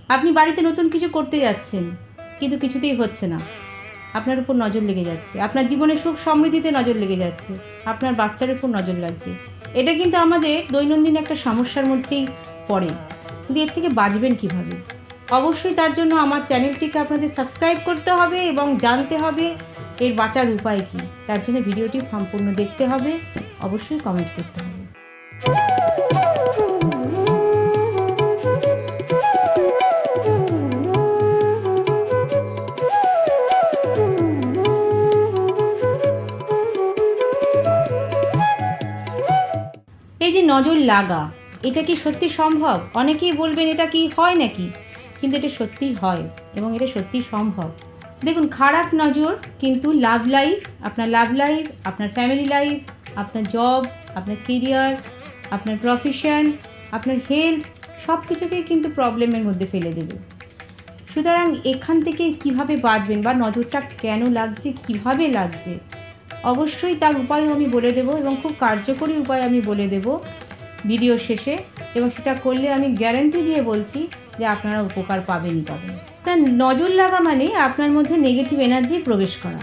আপনি বাড়িতে নতুন কিছু করতে যাচ্ছেন, কিন্তু কিছুতেই হচ্ছে না, আপনার উপর নজর লেগে যাচ্ছে, আপনার জীবনের সুখ সমৃদ্ধিতে নজর লেগে যাচ্ছে, আপনার বাচ্চার উপর নজর লাগছে। এটা কিন্তু আমাদের দৈনন্দিন একটা সমস্যার মধ্যেই পড়ে। কিন্তু এর থেকে বাঁচবেন কীভাবে? অবশ্যই তার জন্য আমার চ্যানেলটিকে আপনাদের সাবস্ক্রাইব করতে হবে এবং জানতে হবে এর বাঁচার উপায় কী। তার জন্য ভিডিওটি সম্পূর্ণ দেখতে হবে, অবশ্যই কমেন্ট করতে হবে। এই যে নজর লাগা, এটা কি সত্যি সম্ভব? অনেকেই বলবেন এটা কি হয় নাকি, কিন্তু এটা সত্যিই হয় এবং এটা সত্যিই সম্ভব। দেখুন, খারাপ নজর কিন্তু লাভ লাইফ, আপনার ফ্যামিলি লাইফ, আপনার জব, আপনার কেরিয়ার, আপনার প্রফেশন, আপনার হেলথ, সব কিছুকেই কিন্তু প্রবলেমের মধ্যে ফেলে দেবে। সুতরাং এখান থেকে কিভাবে বাঁচবেন বা নজরটা কেন লাগছে, কিভাবে লাগছে, অবশ্যই তার উপায়ও আমি বলে দেবো এবং খুব কার্যকরী উপায় আমি বলে দেব ভিডিও শেষে, এবং সেটা করলে আমি গ্যারান্টি দিয়ে বলছি যে আপনারা উপকার পাবেনই পাবেন। আপনার নজর লাগা মানে আপনার মধ্যে নেগেটিভ এনার্জি প্রবেশ করা।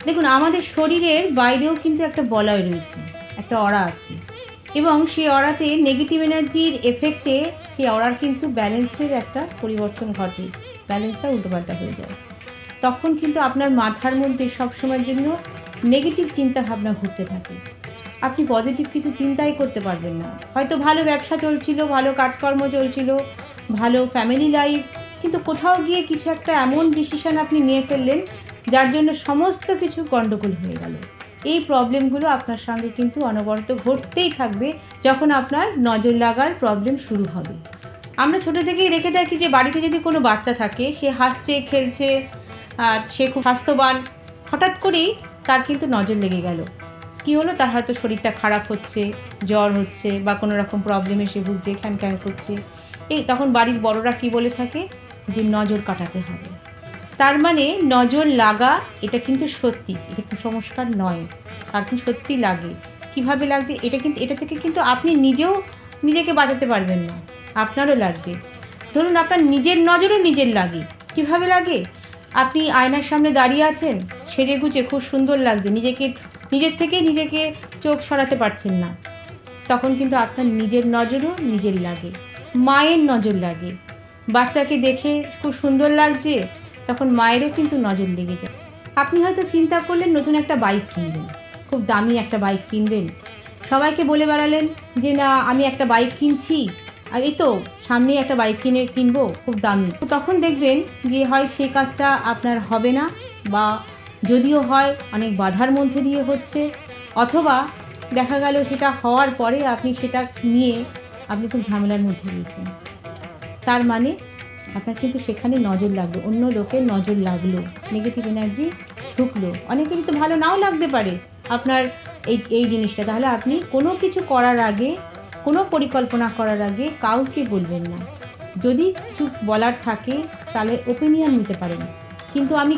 দেখুন, আমাদের শরীরের বাইরেও কিন্তু একটা বলয় রয়েছে, একটা অরা আছে, এবং সেই অরাতে নেগেটিভ এনার্জির এফেক্টে সেই অরার কিন্তু ব্যালেন্সের একটা পরিবর্তন ঘটে, ব্যালেন্সটা উল্টোপাল্টা হয়ে যায়। তখন কিন্তু আপনার মাথার মধ্যে সবসময়ের জন্য নেগেটিভ চিন্তা ভাবনা ঘুরতে থাকে, আপনি পজিটিভ কিছু চিন্তাই করতে পারবেন না। হয়তো ভালো ব্যবসা চলছিল, ভালো কাজকর্ম চলছিল, ভালো ফ্যামিলি লাইফ, কিন্তু কোথাও গিয়ে কিছু একটা এমন ডিসিশন আপনি নিয়ে ফেললেন যার জন্য সমস্ত কিছু গণ্ডগোল হয়ে গেল। এই প্রবলেমগুলো আপনার সঙ্গে কিন্তু অনবরত ঘটতেই থাকবে যখন আপনার নজর লাগার প্রবলেম শুরু হবে। আমরা ছোটো থেকেই রেখে থাকি যে বাড়িতে যদি কোনো বাচ্চা থাকে, সে হাসছে, খেলছে, সে খুব স্বাস্থ্যবান, হঠাৎ করেই তার কিন্তু নজর লেগে গেল। কী হলো? তার হয়তো শরীরটা খারাপ হচ্ছে, জ্বর হচ্ছে, বা কোনো রকম প্রবলেমে সে ভুগছে, খ্যান করছে। তখন বাড়ির বড়রা কী বলে থাকে যে নজর কাটাতে হবে। তার মানে নজর লাগা এটা কিন্তু সত্যি, এটা কুসংস্কার নয়, তার কিন্তু সত্যি লাগে। কিভাবে লাগছে এটা থেকে কিন্তু আপনি নিজেও নিজেকে বাঁচাতে পারবেন না, আপনারও লাগবে। ধরুন, আপনার নিজের নজরও নিজের লাগে। কিভাবে লাগে? আপনি আয়নার সামনে দাঁড়িয়ে আছেন, সেজে গুজে খুব সুন্দর লাগছে, নিজের থেকে নিজেকে চোখ সরাতে পারছেন না, তখন কিন্তু আপনার নিজের নজরও নিজের লাগে। মায়ের নজর লাগে, বাচ্চাকে দেখে খুব সুন্দর লাগছে, তখন মায়েরও কিন্তু নজর লেগে যায়। আপনি হয়তো চিন্তা করলেন নতুন একটা বাইক কিনবেন, খুব দামি একটা বাইক কিনবেন, সবাইকে বলে বেড়ালেন যে না আমি একটা বাইক কিনছি, আর এই তো সামনেই একটা বাইক কিনবো খুব দামি। তখন দেখবেন যে হয় সেই কাজটা আপনার হবে না, বা যদিও হয় অনেক বাধার মধ্যে দিয়ে হচ্ছে, অথবা দেখা গেল সেটা হওয়ার পরে আপনি সেটা নিয়ে আপনি খুব ঝামেলার মধ্যে রয়েছেন। তার মানে আপনার কিন্তু সেখানে নজর লাগলো, অন্য লোকের নজর লাগলো, নেগেটিভ এনার্জি ঢুকলো। অনেকেরই তো ভালো নাও লাগতে পারে আপনার এই জিনিসটা। তাহলে আপনি কোনো কিছু করার আগে, কোনো পরিকল্পনা করার আগে কাউকে বলবেন না। যদি কিছু বলার থাকে তাহলে ওপিনিয়ন নিতে পারেন, কিন্তু আমি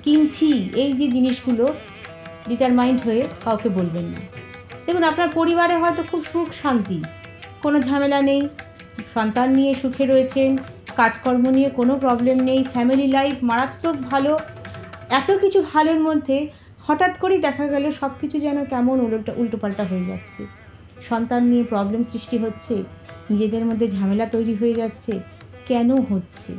কিনছি, এই যে জিনিসগুলো ডিটারমাইন্ড হয়ে কাউকে বলবেন না। দেখুন, আপনার পরিবারে হয়তো খুব সুখ শান্তি, কোনো ঝামেলা নেই, সন্তান নিয়ে সুখে রয়েছেন, কাজকর্ম নিয়ে কোনো প্রবলেম নেই, ফ্যামিলি লাইফ মারাত্মক ভালো, এত কিছু ভালোর মধ্যে হঠাৎ করেই দেখা গেল সব কিছু যেন কেমন উল্টোপাল্টা হয়ে যাচ্ছে। সন্তান নিয়ে প্রবলেম সৃষ্টি হচ্ছে, নিজেদের মধ্যে ঝামেলা তৈরি হয়ে যাচ্ছে। কেন হচ্ছে?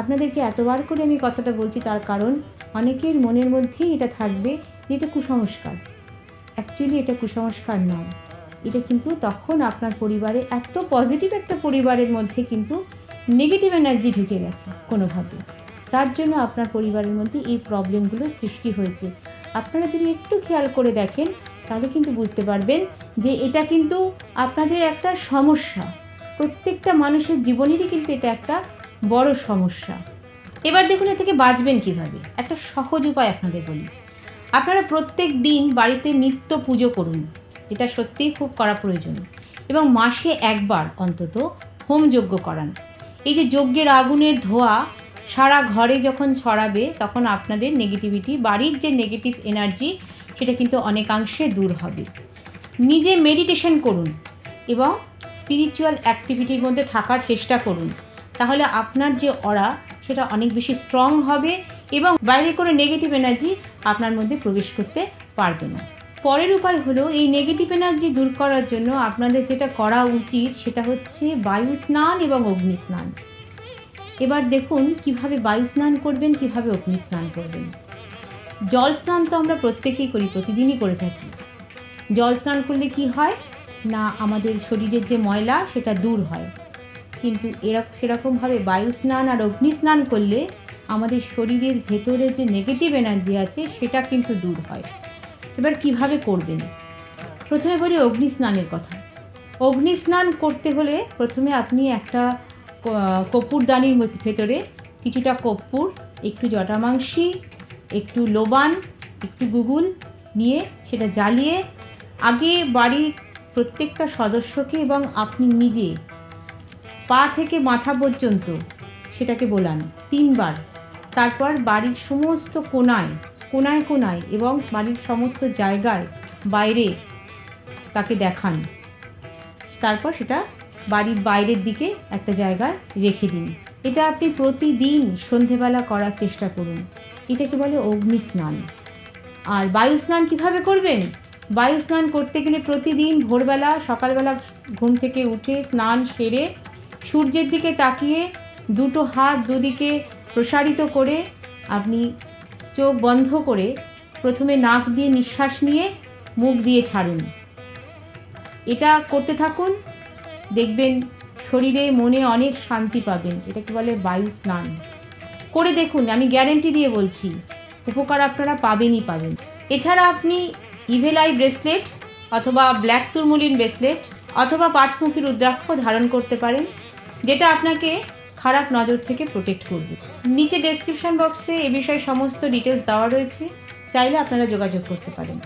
আপনাদেরকে এতবার করে আমি কথাটা বলছি তার কারণ অনেকের মনের মধ্যেই এটা থাকবে যে এটা কুসংস্কার। অ্যাকচুয়ালি এটা কুসংস্কার নয়, এটা কিন্তু তখন আপনার পরিবারে, এত পজিটিভ একটা পরিবারের মধ্যে কিন্তু নেগেটিভ এনার্জি ঢুকে গেছে কোনোভাবে, তার জন্য আপনার পরিবারের মধ্যে এই প্রবলেমগুলো সৃষ্টি হয়েছে। আপনারা যদি একটু খেয়াল করে দেখেন তাহলে কিন্তু বুঝতে পারবেন যে এটা কিন্তু আপনাদের একটা সমস্যা, প্রত্যেকটা মানুষের জীবনেরই কিন্তু এটা একটা বড় সমস্যা। এবার দেখুন, এ থেকে বাঁচবেন কীভাবে। একটা সহজ উপায় আপনাদের বলি। আপনারা প্রত্যেক দিন বাড়িতে নিত্য পুজো করুন, এটা সত্যিই খুব করা প্রয়োজন, এবং মাসে একবার অন্তত হোমযজ্ঞ করান। এই যে যজ্ঞের আগুনের ধোঁয়া সারা ঘরে যখন ছড়াবে, তখন আপনাদের নেগেটিভিটি, বাড়ির যে নেগেটিভ এনার্জি, সেটা কিন্তু অনেকাংশে দূর হবে। নিজে মেডিটেশন করুন এবং স্পিরিচুয়াল অ্যাক্টিভিটির মধ্যে থাকার চেষ্টা করুন। তাহলে আপনার যে অরা সেটা অনেক বেশি স্ট্রং হবে এবং বাইরে কোনো নেগেটিভ এনার্জি আপনার মধ্যে প্রবেশ করতে পারবে না। পরের উপায় হলো এই নেগেটিভ এনার্জি দূর করার জন্য আপনাদের যেটা করা উচিত সেটা হচ্ছে বায়ু স্নান এবং অগ্নি স্নান। এবার দেখুন কিভাবে বায়ু স্নান করবেন, কিভাবে অগ্নি স্নান করবেন। জল স্নান তো আমরা প্রত্যেকেই করি, প্রতিদিনই করে থাকি। জল স্নান করলে কি হয় না, আমাদের শরীরের যে ময়লা সেটা দূর হয়, কিন্তু সেরকমভাবে বায়ু স্নান আর অগ্নি স্নান করলে আমাদের শরীরের ভেতরে যে নেগেটিভ এনার্জি আছে সেটা কিন্তু দূর হয়। এবার কিভাবে করবেন, প্রথমে বলি অগ্নি স্নানের কথা। অগ্নি স্নান করতে হলে প্রথমে আপনি একটা কর্পূরদানির ভেতরে কিছুটা কর্পূর, একটু জটামাংসি, একটু লোবান, একটু গুগুল নিয়ে সেটা জ্বালিয়ে আগে বাড়ির প্রত্যেকটা সদস্যকে এবং আপনি নিজে পা থেকে মাথা পর্যন্ত সেটাকে বোলান 3 বার। তারপর বাড়ির সমস্ত কোণায় কোণায় কোণায় এবং বাড়ির সমস্ত জায়গায় বাইরে তাকে দেখান। তারপর সেটা বাড়ির বাইরের দিকে একটা জায়গায় রেখে দিন। এটা আপনি প্রতিদিন সন্ধেবেলা করার চেষ্টা করুন। এটাকে বলে অগ্নি স্নান। আর বায়ু স্নান কীভাবে করবেন? বায়ু স্নান করতে গেলে প্রতিদিন ভোরবেলা সকালবেলা ঘুম থেকে উঠে স্নান সেরে সূর্যের দিকে তাকিয়ে দুটো হাত দুদিকে প্রসারিত করে আপনি চোখ বন্ধ করে প্রথমে নাক দিয়ে নিঃশ্বাস নিয়ে মুখ দিয়ে ছাড়ুন। এটা করতে থাকুন, দেখবেন শরীরে মনে অনেক শান্তি পাবেন। এটাকে বলে বায়ু স্নান। করে দেখুন, আমি গ্যারেন্টি দিয়ে বলছি উপকার আপনারা পাবেনই পাবেন। এছাড়া আপনি ইভেল আই ব্রেসলেট অথবা ব্ল্যাক টুরমুলিন ব্রেসলেট অথবা 5মুখী রুদ্রাক্ষ ধারণ করতে পারেন, যেটা আপনাকে খারাপ নজর থেকে প্রোটেক্ট করবে। নিচে ডেসক্রিপশন বক্সে এ বিষয়ে সমস্ত ডিটেলস দেওয়া রয়েছে, চাইলে আপনারা যোগাযোগ করতে পারেন।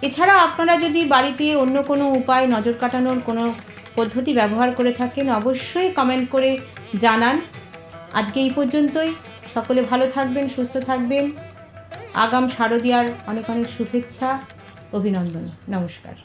এছাড়া আপনারা যদি বাড়িতে অন্য কোনো উপায় নজর কাটানোর কোনো পদ্ধতি ব্যবহার করে থাকেন অবশ্যই কমেন্ট করে জানান। আজকে এই পর্যন্তই। সকলে ভালো থাকবেন, সুস্থ থাকবেন। আগাম শারদীয়ার অনেক অনেক শুভেচ্ছা, অভিনন্দন, নমস্কার।